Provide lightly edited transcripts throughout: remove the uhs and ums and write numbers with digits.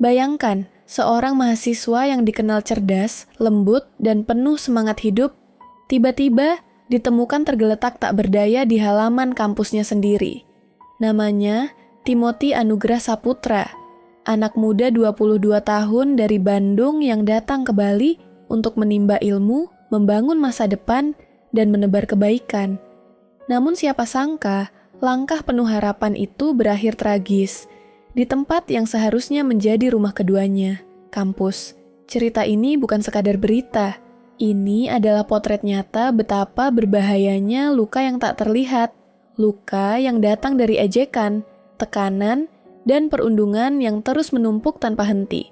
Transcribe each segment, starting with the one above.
Bayangkan, seorang mahasiswa yang dikenal cerdas, lembut, dan penuh semangat hidup, tiba-tiba ditemukan tergeletak tak berdaya di halaman kampusnya sendiri. Namanya Timothy Anugrah Saputra, anak muda 22 tahun dari Bandung yang datang ke Bali untuk menimba ilmu, membangun masa depan, dan menebar kebaikan. Namun siapa sangka, langkah penuh harapan itu berakhir tragis di tempat yang seharusnya menjadi rumah keduanya, kampus. Cerita ini bukan sekadar berita. Ini adalah potret nyata betapa berbahayanya luka yang tak terlihat. Luka yang datang dari ejekan, tekanan, dan perundungan yang terus menumpuk tanpa henti.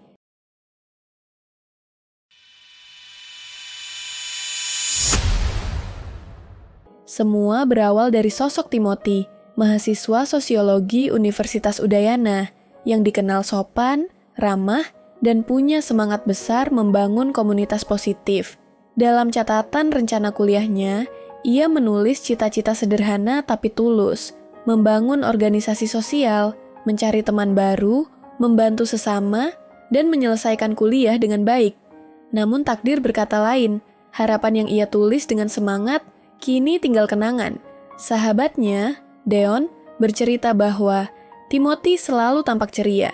Semua berawal dari sosok Timothy, mahasiswa sosiologi Universitas Udayana, yang dikenal sopan, ramah, dan punya semangat besar membangun komunitas positif. Dalam catatan rencana kuliahnya, ia menulis cita-cita sederhana tapi tulus, membangun organisasi sosial, mencari teman baru, membantu sesama, dan menyelesaikan kuliah dengan baik. Namun takdir berkata lain, harapan yang ia tulis dengan semangat kini tinggal kenangan. Sahabatnya, Deon, bercerita bahwa Timothy selalu tampak ceria.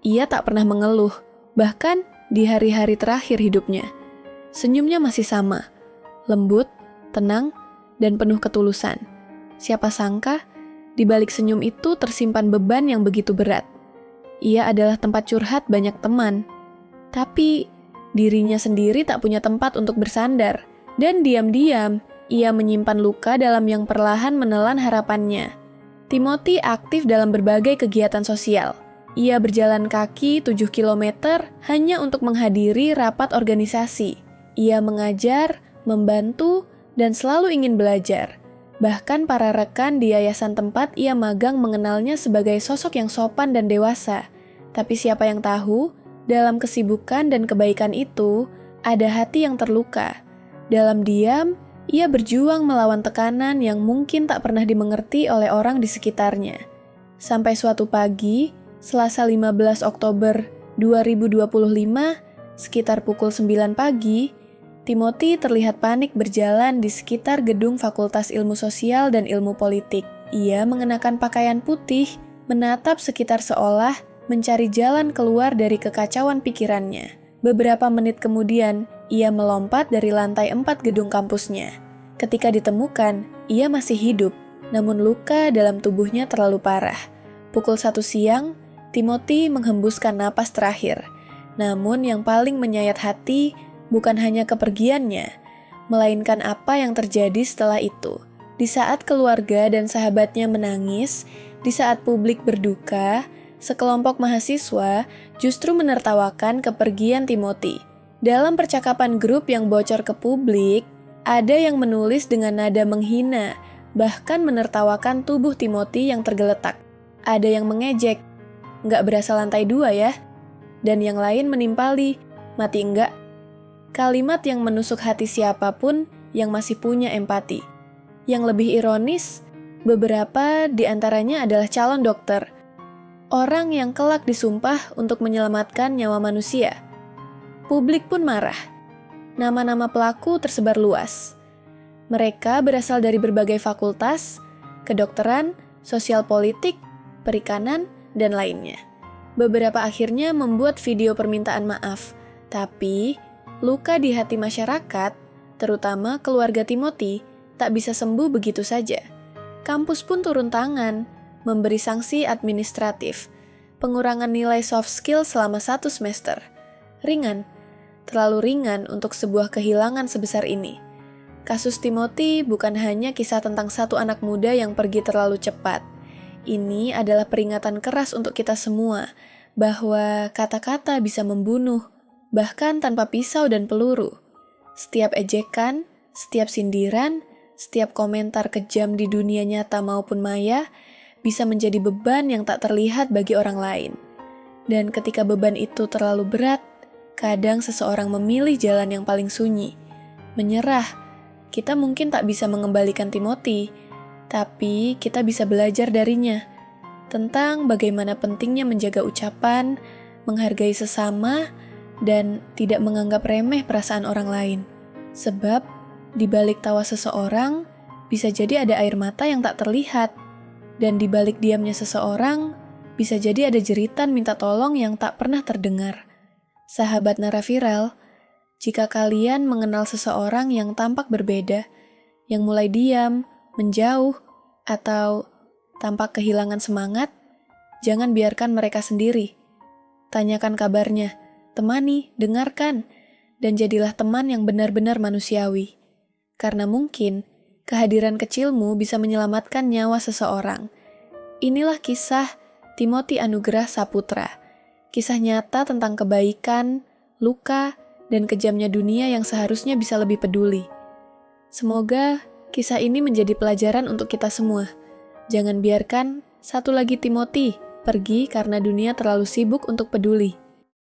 Ia tak pernah mengeluh, bahkan di hari-hari terakhir hidupnya. Senyumnya masih sama, lembut, tenang, dan penuh ketulusan. Siapa sangka, di balik senyum itu tersimpan beban yang begitu berat. Ia adalah tempat curhat banyak teman, tapi dirinya sendiri tak punya tempat untuk bersandar, dan diam-diam ia menyimpan luka dalam yang perlahan menelan harapannya. Timothy aktif dalam berbagai kegiatan sosial. Ia berjalan kaki 7 km hanya untuk menghadiri rapat organisasi. Ia mengajar, membantu, dan selalu ingin belajar. Bahkan para rekan di yayasan tempat ia magang mengenalnya sebagai sosok yang sopan dan dewasa. Tapi siapa yang tahu, dalam kesibukan dan kebaikan itu, ada hati yang terluka. Dalam diam, ia berjuang melawan tekanan yang mungkin tak pernah dimengerti oleh orang di sekitarnya. Sampai suatu pagi, Selasa 15 Oktober 2025, sekitar pukul 9 pagi, Timothy terlihat panik berjalan di sekitar gedung Fakultas Ilmu Sosial dan Ilmu Politik. Ia mengenakan pakaian putih, menatap sekitar seolah mencari jalan keluar dari kekacauan pikirannya. Beberapa menit kemudian, ia melompat dari lantai 4 gedung kampusnya. Ketika ditemukan, ia masih hidup, namun luka dalam tubuhnya terlalu parah. Pukul 1 siang, Timothy menghembuskan napas terakhir. Namun yang paling menyayat hati bukan hanya kepergiannya, melainkan apa yang terjadi setelah itu. Di saat keluarga dan sahabatnya menangis, di saat publik berduka, sekelompok mahasiswa justru menertawakan kepergian Timothy. Dalam percakapan grup yang bocor ke publik, ada yang menulis dengan nada menghina, bahkan menertawakan tubuh Timothy yang tergeletak. Ada yang mengejek, "Nggak berasa lantai 2 ya?" Dan yang lain menimpali, "Mati enggak?" Kalimat yang menusuk hati siapapun yang masih punya empati. Yang lebih ironis, beberapa di antaranya adalah calon dokter. Orang yang kelak disumpah untuk menyelamatkan nyawa manusia. Publik pun marah. Nama-nama pelaku tersebar luas. Mereka berasal dari berbagai fakultas, kedokteran, sosial politik, perikanan, dan lainnya. Beberapa akhirnya membuat video permintaan maaf, tapi luka di hati masyarakat, terutama keluarga Timothy, tak bisa sembuh begitu saja. Kampus pun turun tangan, memberi sanksi administratif, pengurangan nilai soft skill selama 1 semester. Ringan, terlalu ringan untuk sebuah kehilangan sebesar ini. Kasus Timothy bukan hanya kisah tentang satu anak muda yang pergi terlalu cepat. Ini adalah peringatan keras untuk kita semua, bahwa kata-kata bisa membunuh, bahkan tanpa pisau dan peluru. Setiap ejekan, setiap sindiran, setiap komentar kejam di dunia nyata maupun maya, bisa menjadi beban yang tak terlihat bagi orang lain. Dan ketika beban itu terlalu berat, kadang seseorang memilih jalan yang paling sunyi, menyerah. Kita mungkin tak bisa mengembalikan Timothy, tapi kita bisa belajar darinya, tentang bagaimana pentingnya menjaga ucapan, menghargai sesama, dan tidak menganggap remeh perasaan orang lain. Sebab, di balik tawa seseorang, bisa jadi ada air mata yang tak terlihat. Dan di balik diamnya seseorang, bisa jadi ada jeritan minta tolong yang tak pernah terdengar. Sahabat Naraviral, jika kalian mengenal seseorang yang tampak berbeda, yang mulai diam, menjauh, atau tampak kehilangan semangat, jangan biarkan mereka sendiri. Tanyakan kabarnya, temani, dengarkan, dan jadilah teman yang benar-benar manusiawi. Karena mungkin, kehadiran kecilmu bisa menyelamatkan nyawa seseorang. Inilah kisah Timothy Anugrah Saputra. Kisah nyata tentang kebaikan, luka, dan kejamnya dunia yang seharusnya bisa lebih peduli. Semoga kisah ini menjadi pelajaran untuk kita semua. Jangan biarkan satu lagi Timothy pergi karena dunia terlalu sibuk untuk peduli.